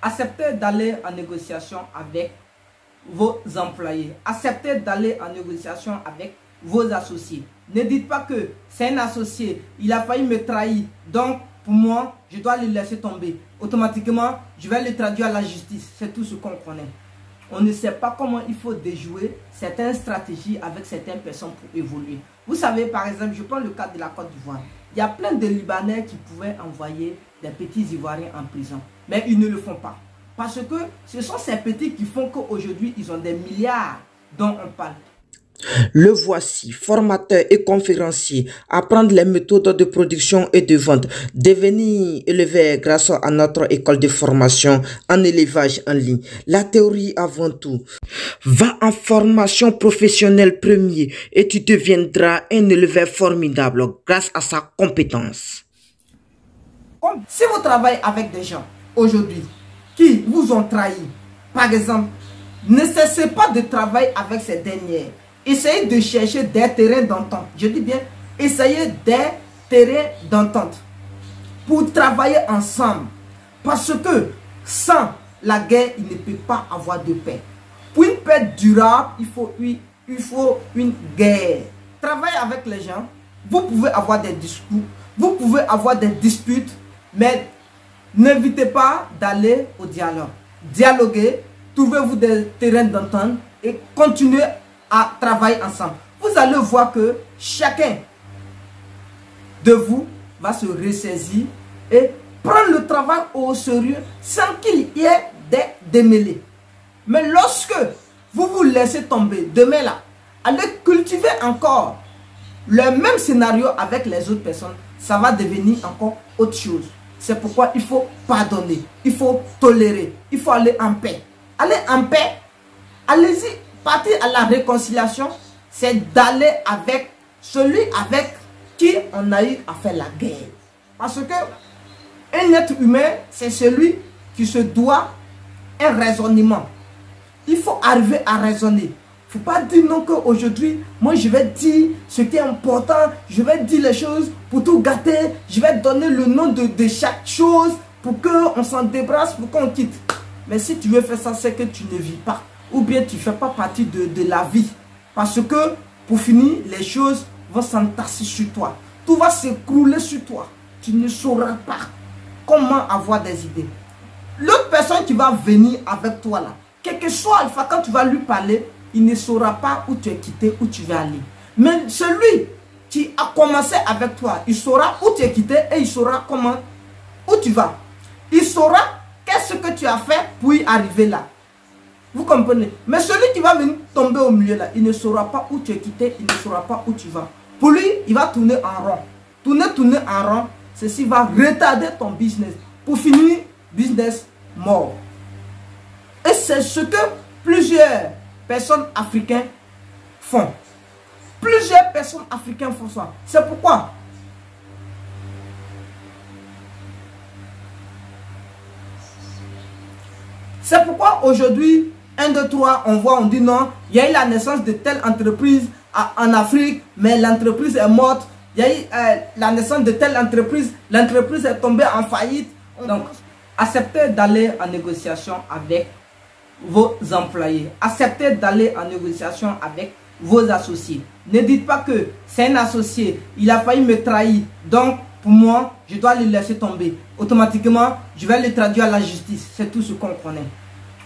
Acceptez d'aller en négociation avec vos employés. Acceptez d'aller en négociation avec vos associés. Ne dites pas que c'est un associé, il a failli me trahir, donc pour moi, je dois le laisser tomber. Automatiquement, je vais le traduire à la justice. C'est tout ce qu'on connaît. On ne sait pas comment il faut déjouer certaines stratégies avec certaines personnes pour évoluer. Vous savez, par exemple, je prends le cas de la Côte d'Ivoire. Il y a plein de Libanais qui pouvaient envoyer des petits Ivoiriens en prison. Mais ils ne le font pas. Parce que ce sont ces petits qui font qu'aujourd'hui, ils ont des milliards dont on parle. Le voici, formateur et conférencier, apprendre les méthodes de production et de vente, devenir éleveur grâce à notre école de formation en élevage en ligne. La théorie avant tout. Va en formation professionnelle premier et tu deviendras un éleveur formidable grâce à sa compétence. Si vous travaillez avec des gens aujourd'hui qui vous ont trahi, par exemple, ne cessez pas de travailler avec ces dernières. Essayez de chercher des terrains d'entente. Je dis bien, essayez des terrains d'entente pour travailler ensemble. Parce que sans la guerre, il ne peut pas avoir de paix. Pour une paix durable, il faut une guerre. Travaillez avec les gens. Vous pouvez avoir des discours, vous pouvez avoir des disputes, mais n'évitez pas d'aller au dialogue. Dialoguez, trouvez-vous des terrains d'entente et continuez à travailler ensemble. Vous allez voir que chacun de vous va se ressaisir et prendre le travail au sérieux sans qu'il y ait des démêlés. Mais lorsque vous vous laissez tomber, demain là, allez cultiver encore le même scénario avec les autres personnes, ça va devenir encore autre chose. C'est pourquoi il faut pardonner, il faut tolérer, il faut aller en paix. Allez en paix, allez-y. Partir à la réconciliation, c'est d'aller avec celui avec qui on a eu à faire la guerre. Parce que un être humain, c'est celui qui se doit un raisonnement. Il faut arriver à raisonner. Il ne faut pas dire non qu'aujourd'hui, moi je vais dire ce qui est important, je vais dire les choses pour tout gâter, je vais donner le nom de chaque chose pour qu'on s'en débarrasse, pour qu'on quitte. Mais si tu veux faire ça, c'est que tu ne vis pas. Ou bien tu ne fais pas partie de la vie. Parce que, pour finir, les choses vont s'entasser sur toi. Tout va s'écrouler sur toi. Tu ne sauras pas comment avoir des idées. L'autre personne qui va venir avec toi là, quel que soit Alpha, quand tu vas lui parler, il ne saura pas où tu es quitté, où tu vas aller. Mais celui qui a commencé avec toi, il saura où tu es quitté et il saura comment, où tu vas. Il saura qu'est-ce que tu as fait pour y arriver là. Vous comprenez? Mais celui qui va venir tomber au milieu là, il ne saura pas où tu es quitté, il ne saura pas où tu vas. Pour lui, il va tourner en rond. Tourner en rond, ceci va retarder ton business. Pour finir, business mort. Et c'est ce que plusieurs personnes africaines font. Plusieurs personnes africaines font ça. C'est pourquoi aujourd'hui, 1, 2, 3, on voit, on dit non, il y a eu la naissance de telle entreprise en Afrique, mais l'entreprise est morte. Il y a eu la naissance de telle entreprise, l'entreprise est tombée en faillite. Donc, acceptez d'aller en négociation avec vos employés. Acceptez d'aller en négociation avec vos associés. Ne dites pas que c'est un associé, il a failli me trahir, donc pour moi, je dois le laisser tomber. Automatiquement, je vais le traduire à la justice. C'est tout ce qu'on connaît.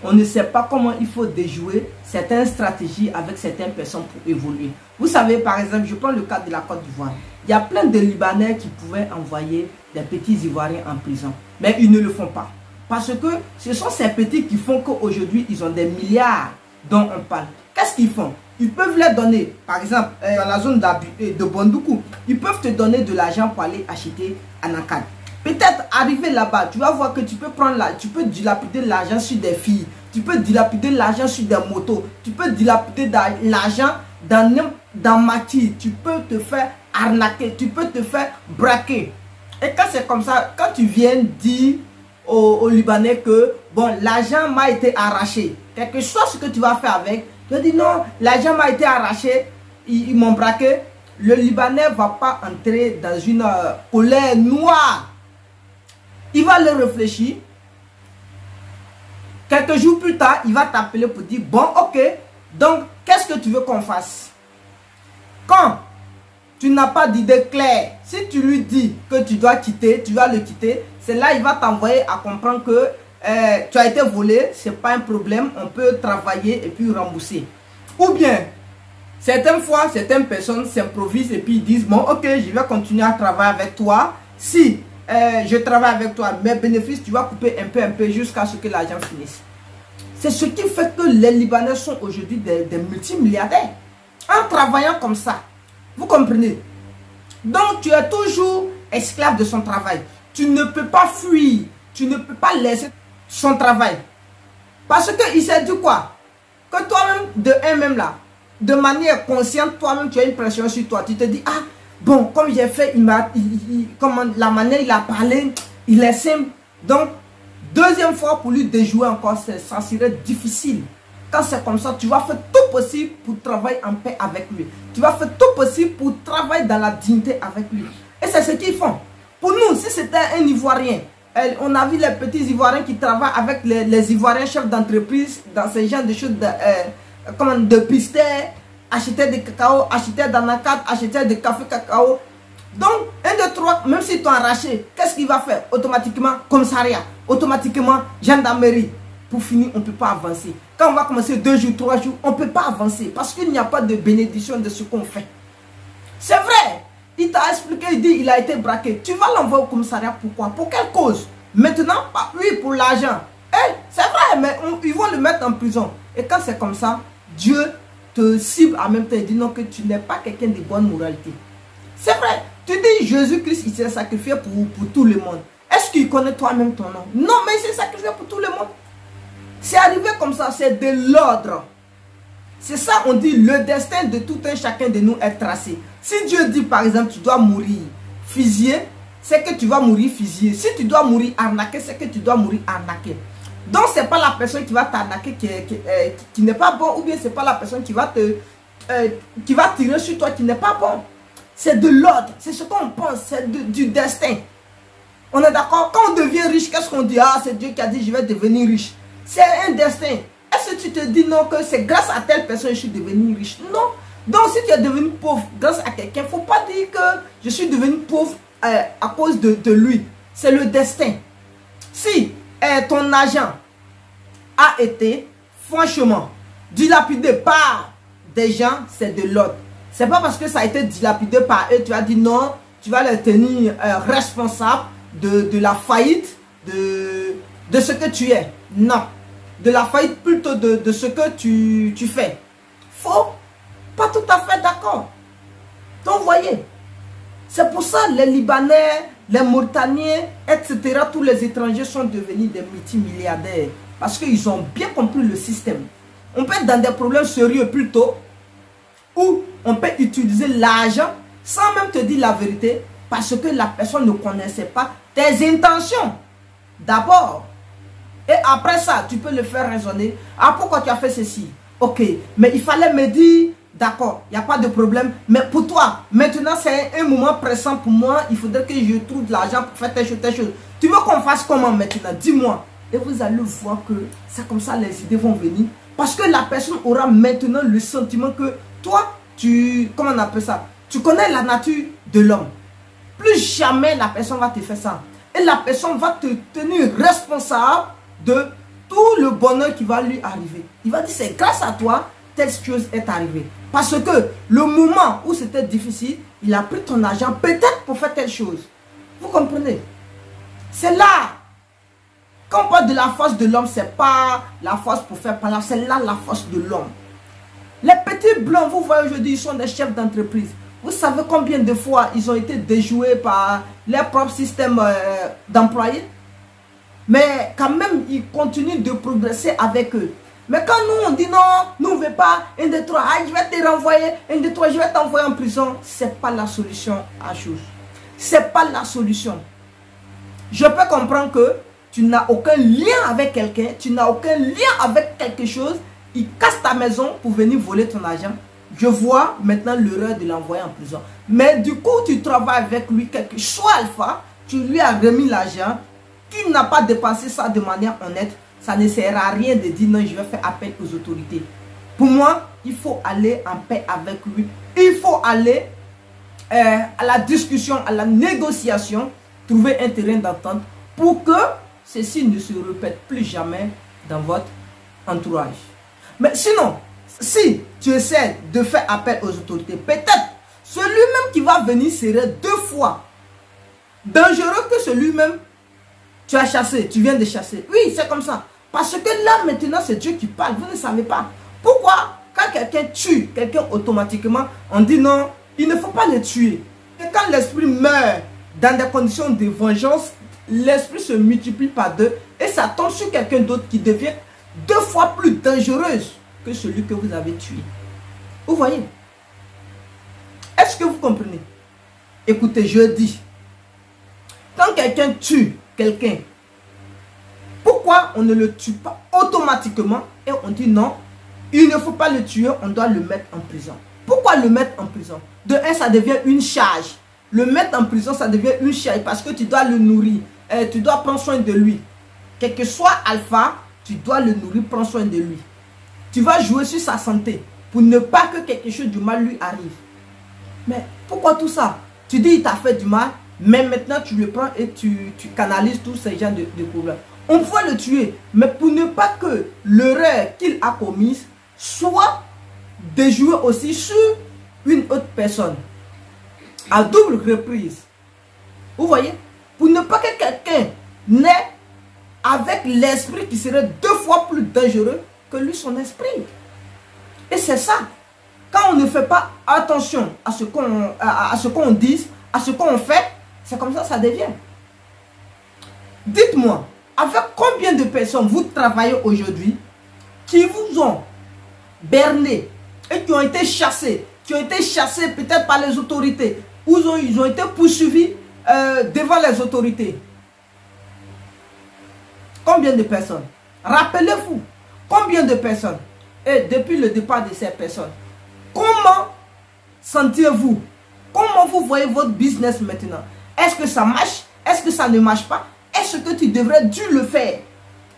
On ne sait pas comment il faut déjouer certaines stratégies avec certaines personnes pour évoluer. Vous savez, par exemple, je prends le cas de la Côte d'Ivoire. Il y a plein de Libanais qui pouvaient envoyer des petits Ivoiriens en prison. Mais ils ne le font pas. Parce que ce sont ces petits qui font qu'aujourd'hui, ils ont des milliards dont on parle. Qu'est-ce qu'ils font? Ils peuvent leur donner, par exemple, dans la zone de Bondoukou, ils peuvent te donner de l'argent pour aller acheter un ANACAD. Peut-être arriver là-bas, tu vas voir que tu peux prendre tu peux dilapider l'argent sur des filles, tu peux dilapider l'argent sur des motos, tu peux dilapider l'argent dans maquis, tu peux te faire arnaquer, tu peux te faire braquer. Et quand c'est comme ça, quand tu viens dire aux Libanais que bon, l'argent m'a été arraché, quel que soit ce que tu vas faire avec, tu vas dire non, l'argent m'a été arraché, ils m'ont braqué, le Libanais ne va pas entrer dans une colère noire. Il va le réfléchir. Quelques jours plus tard, il va t'appeler pour dire, bon, ok, donc, qu'est-ce que tu veux qu'on fasse? Quand tu n'as pas d'idée claire, si tu lui dis que tu dois quitter, tu vas le quitter, c'est là il va t'envoyer à comprendre que tu as été volé, c'est pas un problème, on peut travailler et puis rembourser. Ou bien, certaines fois, certaines personnes s'improvisent et puis ils disent, bon, ok, je vais continuer à travailler avec toi. Si je travaille avec toi, mes bénéfices, tu vas couper un peu jusqu'à ce que l'argent finisse. C'est ce qui fait que les Libanais sont aujourd'hui des multimilliardaires. En travaillant comme ça, vous comprenez? Donc, tu es toujours esclave de son travail. Tu ne peux pas fuir, tu ne peux pas laisser son travail. Parce qu'il s'est dit quoi? Que toi-même, de un-même là, de manière consciente, toi-même, tu as une pression sur toi. Tu te dis, ah, bon, comme j'ai fait, la manière il a parlé, il est simple. Donc, deuxième fois, pour lui déjouer encore, ça serait difficile. Quand c'est comme ça, tu vas faire tout possible pour travailler en paix avec lui. Tu vas faire tout possible pour travailler dans la dignité avec lui. Et c'est ce qu'ils font. Pour nous, si c'était un Ivoirien, on a vu les petits Ivoiriens qui travaillent avec les Ivoiriens chefs d'entreprise dans ce genre de choses de pistes, acheter des cacao, acheter d'anacat, acheter des café cacao. Donc, 1, 2, 3, même si tu as arraché, qu'est-ce qu'il va faire? Automatiquement, commissariat, automatiquement, gendarmerie. Pour finir, on ne peut pas avancer. Quand on va commencer 2 jours, 3 jours, on ne peut pas avancer parce qu'il n'y a pas de bénédiction de ce qu'on fait. C'est vrai. Il t'a expliqué, il dit il a été braqué. Tu vas l'envoyer au commissariat, pourquoi? Pour quelle cause? Maintenant, oui, pour l'argent. C'est vrai, mais ils vont le mettre en prison. Et quand c'est comme ça, Dieu te cible en même temps. Il dit non, que tu n'es pas quelqu'un de bonne moralité. C'est vrai. Tu dis Jésus-Christ, il s'est sacrifié pour tout le monde. Est-ce qu'il connaît toi-même ton nom? Non, mais il s'est sacrifié pour tout le monde. C'est arrivé comme ça, c'est de l'ordre. C'est ça, on dit, le destin de tout un chacun de nous est tracé. Si Dieu dit, par exemple, tu dois mourir fusillé, c'est que tu vas mourir fusillé. Si tu dois mourir arnaqué, c'est que tu dois mourir arnaqué. Donc, ce n'est pas la personne qui va t'arnaquer qui n'est pas bon, ou bien ce n'est pas la personne qui va tirer sur toi qui n'est pas bon. C'est de l'ordre, c'est ce qu'on pense, c'est du destin. On est d'accord? Quand on devient riche, qu'est-ce qu'on dit? Ah, c'est Dieu qui a dit, je vais devenir riche. C'est un destin. Est-ce que tu te dis non, que c'est grâce à telle personne que je suis devenu riche? Non. Donc si tu es devenu pauvre grâce à quelqu'un, il ne faut pas dire que je suis devenu pauvre à cause de lui. C'est le destin. Si ton argent a été franchement dilapidé par des gens, c'est de l'ordre. C'est pas parce que ça a été dilapidé par eux, tu as dit non, tu vas les tenir responsables de la faillite de ce que tu es. Non. De la faillite plutôt de ce que tu fais. Faux. Pas tout à fait d'accord. Donc, vous voyez, c'est pour ça les Libanais, les Mauritaniens, etc., tous les étrangers sont devenus des multimilliardaires. Parce qu'ils ont bien compris le système. On peut être dans des problèmes sérieux plutôt, où on peut utiliser l'argent sans même te dire la vérité, parce que la personne ne connaissait pas tes intentions. D'abord. Et après ça, tu peux le faire raisonner. Ah, pourquoi tu as fait ceci? Ok, mais il fallait me dire, d'accord, il n'y a pas de problème. Mais pour toi, maintenant c'est un moment pressant pour moi. Il faudrait que je trouve de l'argent pour faire telle chose. Tu veux qu'on fasse comment maintenant? Dis-moi. Et vous allez voir que c'est comme ça les idées vont venir. Parce que la personne aura maintenant le sentiment que toi, comment on appelle ça? Tu connais la nature de l'homme. Plus jamais la personne va te faire ça. Et la personne va te tenir responsable de tout le bonheur qui va lui arriver. Il va dire, c'est grâce à toi, telle chose est arrivée. Parce que le moment où c'était difficile, il a pris ton argent peut-être pour faire telle chose. Vous comprenez? C'est là. Quand on parle de la force de l'homme, ce n'est pas la force pour faire parler, c'est là la force de l'homme. Les petits blancs, vous voyez aujourd'hui, ils sont des chefs d'entreprise. Vous savez combien de fois ils ont été déjoués par leur propre système d'employés? Mais quand même, ils continuent de progresser avec eux. Mais quand nous, on dit non, nous on ne veut pas, 1, 2, 3, je vais te renvoyer, 1, 2, 3, je vais t'envoyer en prison. Ce n'est pas la solution à chose. Ce n'est pas la solution. Je peux comprendre que tu n'as aucun lien avec quelqu'un, tu n'as aucun lien avec quelque chose, il casse ta maison pour venir voler ton argent. Je vois maintenant l'erreur de l'envoyer en prison. Mais du coup, tu travailles avec lui, soit alpha, tu lui as remis l'argent, tu n'as pas dépensé ça de manière honnête, ça ne sert à rien de dire non, je vais faire appel aux autorités. Pour moi, il faut aller en paix avec lui. Il faut aller à la discussion, à la négociation, trouver un terrain d'entente pour que ceci ne se répète plus jamais dans votre entourage. Mais sinon, si tu essaies de faire appel aux autorités, peut-être celui-même qui va venir serait 2 fois dangereux que celui-même tu as chassé, tu viens de chasser. Oui, c'est comme ça. Parce que là, maintenant, c'est Dieu qui parle. Vous ne savez pas. Pourquoi, quand quelqu'un tue quelqu'un automatiquement, on dit non, il ne faut pas le tuer. Et quand l'esprit meurt dans des conditions de vengeance, l'esprit se multiplie par 2 et ça tombe sur quelqu'un d'autre qui devient 2 fois plus dangereuse que celui que vous avez tué. Vous voyez? Est-ce que vous comprenez? Écoutez, je dis, quand quelqu'un tue quelqu'un, pourquoi on ne le tue pas automatiquement et on dit non, il ne faut pas le tuer, on doit le mettre en prison? Pourquoi le mettre en prison? De un, ça devient une charge. Le mettre en prison, ça devient une charge parce que tu dois le nourrir, tu dois prendre soin de lui. Quel que soit Alpha, tu dois le nourrir, prendre soin de lui. Tu vas jouer sur sa santé pour ne pas que quelque chose de mal lui arrive. Mais pourquoi tout ça? Tu dis il t'a fait du mal, mais maintenant tu le prends et tu canalises tous ces gens de problèmes. On peut le tuer, mais pour ne pas que l'erreur qu'il a commise soit déjouée aussi sur une autre personne. À double reprise. Vous voyez? Pour ne pas que quelqu'un n'ait avec l'esprit qui serait 2 fois plus dangereux que lui, son esprit. Et c'est ça. Quand on ne fait pas attention à ce qu'on dit, à ce qu'on fait, c'est comme ça que ça devient. Dites-moi, avec combien de personnes vous travaillez aujourd'hui qui vous ont berné et qui ont été chassés peut-être par les autorités, ou ils ont été poursuivis devant les autorités? Combien de personnes? Rappelez-vous, combien de personnes? Et depuis le départ de ces personnes, comment sentez-vous? Comment vous voyez votre business maintenant? Est-ce que ça marche? Est-ce que ça ne marche pas? Est-ce que tu devrais dû le faire?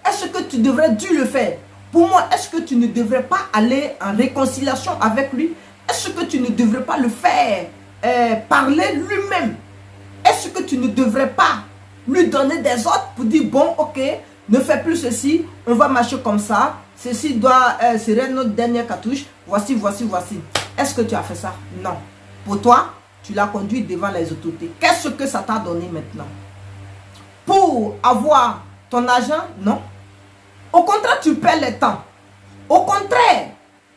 Est-ce que tu devrais dû le faire? Pour moi, est-ce que tu ne devrais pas aller en réconciliation avec lui? Est-ce que tu ne devrais pas le faire parler lui-même? Est-ce que tu ne devrais pas lui donner des ordres pour dire bon, ok, ne fais plus ceci, on va marcher comme ça, ceci serait notre dernière cartouche, voici. Est-ce que tu as fait ça? Non. Pour toi, tu l'as conduit devant les autorités. Qu'est-ce que ça t'a donné maintenant? Pour avoir ton argent? Non. Au contraire, tu perds le temps. Au contraire,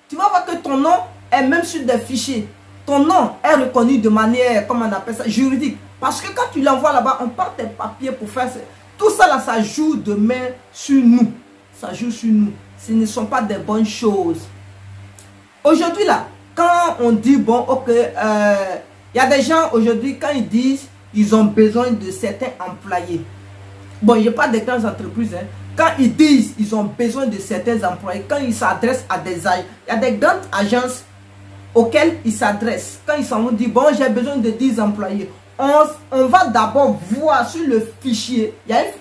tu vas voir que ton nom est même sur des fichiers. Ton nom est reconnu de manière, comment on appelle ça, juridique. Parce que quand tu l'envoies là-bas, on prend tes papiers pour faire ça. Tout ça là, ça joue demain sur nous. Ça joue sur nous. Ce ne sont pas des bonnes choses. Aujourd'hui là, quand on dit, bon, ok, y a des gens aujourd'hui, quand ils disent, ils ont besoin de certains employés. Bon, il n'y a pas de grandes entreprises, hein. Quand ils disent, ils ont besoin de certains employés, quand ils s'adressent à des agences, il y a des grandes agences auxquelles ils s'adressent. Quand ils s'en vont dire, bon, j'ai besoin de 10 employés. On va d'abord voir sur le fichier.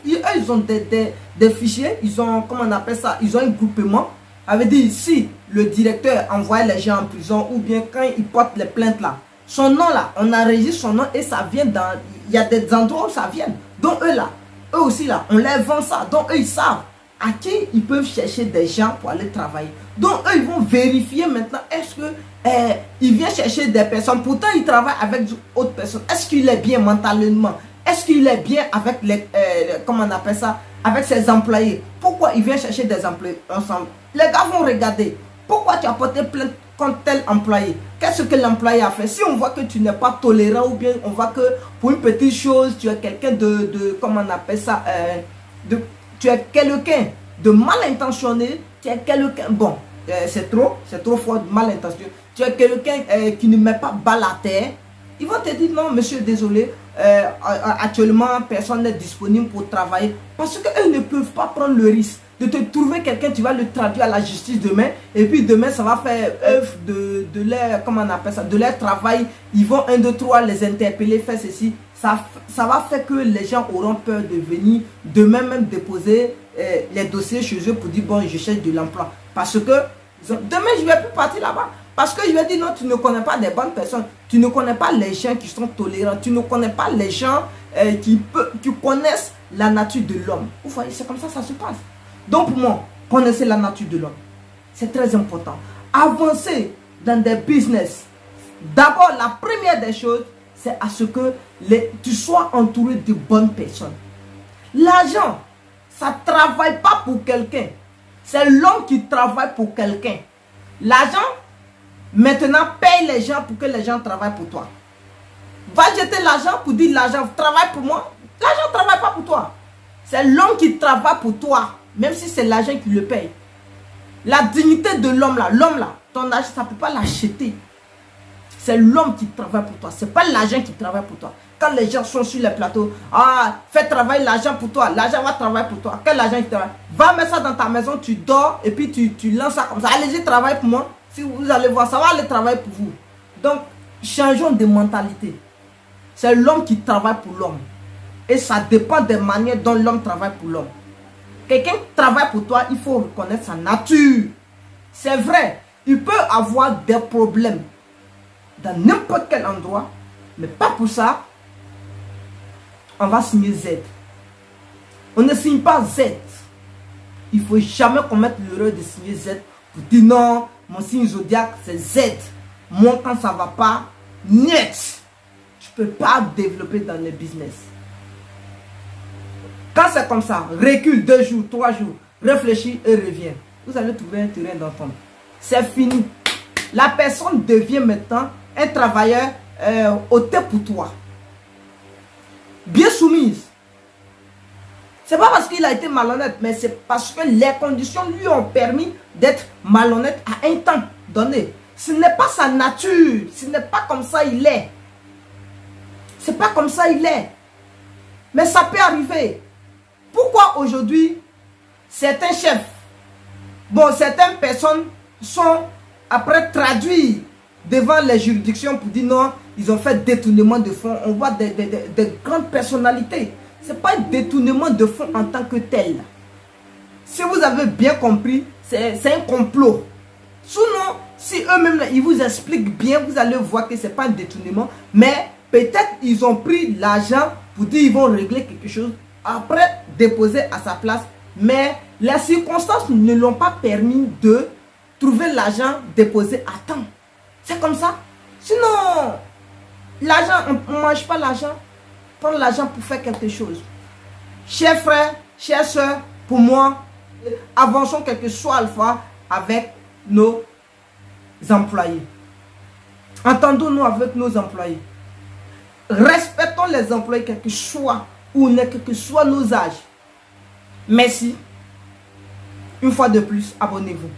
Ils ont des fichiers, ils ont, comment on appelle ça, ils ont un groupement. Ça veut dire, si le directeur envoie les gens en prison ou bien quand il porte les plaintes là, son nom là, on enregistre son nom et ça vient dans, il y a des endroits où ça vient. Donc eux là, eux aussi là, on les vend ça. Donc eux ils savent à qui ils peuvent chercher des gens pour aller travailler. Donc eux ils vont vérifier maintenant, est-ce que il vient chercher des personnes, pourtant il travaille avec d'autres personnes. Est-ce qu'il est bien mentalement? Est-ce qu'il est bien avec les, comment on appelle ça, avec ses employés? Pourquoi il vient chercher des employés ensemble? Les gars vont regarder. Pourquoi tu as porté plainte contre tel employé? Qu'est-ce que l'employé a fait? Si on voit que tu n'es pas tolérant ou bien on voit que pour une petite chose, tu es quelqu'un de comment on appelle ça, tu es quelqu'un de mal intentionné, tu es quelqu'un, bon, c'est trop fort, mal intentionné. Tu es quelqu'un qui ne met pas balle à terre. Ils vont te dire non, monsieur, désolé, actuellement, personne n'est disponible pour travailler. Parce qu'eux ne peuvent pas prendre le risque de te trouver quelqu'un, tu vas le traduire à la justice demain. Et puis demain, ça va faire œuvre de leur, comment on appelle ça, de leur travail. Ils vont 1, 2, 3 les interpeller, faire ceci. ça va faire que les gens auront peur de venir demain même déposer les dossiers chez eux pour dire bon, je cherche de l'emploi. Parce que demain, je ne vais plus partir là-bas. Parce que je vais dire non, tu ne connais pas des bonnes personnes. Tu ne connais pas les gens qui sont tolérants. Tu ne connais pas les gens qui connaissent la nature de l'homme. Vous voyez, c'est comme ça que ça se passe. Donc pour moi, connaissez la nature de l'homme. C'est très important. Avancer dans des business. D'abord, la première des choses, c'est à ce que tu sois entouré de bonnes personnes. L'argent, ça ne travaille pas pour quelqu'un. C'est l'homme qui travaille pour quelqu'un. L'argent, maintenant, paye les gens pour que les gens travaillent pour toi. Va jeter l'argent pour dire l'argent travaille pour moi. L'argent ne travaille pas pour toi. C'est l'homme qui travaille pour toi, même si c'est l'argent qui le paye. La dignité de l'homme là, ton argent, ça ne peut pas l'acheter. C'est l'homme qui travaille pour toi. Ce n'est pas l'argent qui travaille pour toi. Quand les gens sont sur les plateaux, ah, fais travailler l'argent pour toi. L'argent va travailler pour toi. Quel argent qui travaille? Va mettre ça dans ta maison, tu dors et puis tu lances ça comme ça. Allez-y, travaille pour moi. Si vous allez voir, ça va aller travailler pour vous. Donc, changeons de mentalité. C'est l'homme qui travaille pour l'homme. Et ça dépend des manières dont l'homme travaille pour l'homme. Quelqu'un qui travaille pour toi, il faut reconnaître sa nature. C'est vrai, il peut avoir des problèmes dans n'importe quel endroit, mais pas pour ça, on va signer Z. On ne signe pas Z. Il ne faut jamais commettre l'erreur de signer Z pour dire non, mon signe zodiaque c'est Z. Moi quand ça ne va pas, net. Tu ne peux pas développer dans le business. Quand c'est comme ça, recule 2 jours, 3 jours, réfléchis et reviens. Vous allez trouver un terrain d'entente. C'est fini. La personne devient maintenant un travailleur ôté pour toi. Bien soumise. C'est pas parce qu'il a été malhonnête, mais c'est parce que les conditions lui ont permis d'être malhonnête à un temps donné. Ce n'est pas sa nature. Ce n'est pas comme ça il est. C'est pas comme ça il est. Mais ça peut arriver. Pourquoi aujourd'hui, certains chefs, certaines personnes sont après traduits devant les juridictions pour dire non, ils ont fait détournement de fonds. On voit des grandes personnalités. Ce n'est pas un détournement de fonds en tant que tel. Si vous avez bien compris, c'est un complot. Sinon, si eux-mêmes ils vous expliquent bien, vous allez voir que ce n'est pas un détournement. Mais peut-être ils ont pris l'argent pour dire qu'ils vont régler quelque chose. Après, déposer à sa place. Mais les circonstances ne l'ont pas permis de trouver l'argent déposé à temps. C'est comme ça. Sinon, l'argent, on ne mange pas l'argent. Prendre l'argent pour faire quelque chose. Chers frères, chères soeurs, pour moi, avançons quelque soit alpha avec nos employés. Entendons-nous avec nos employés. Respectons les employés, quel que soit où on est, quel que soit nos âges. Merci. Une fois de plus, abonnez-vous.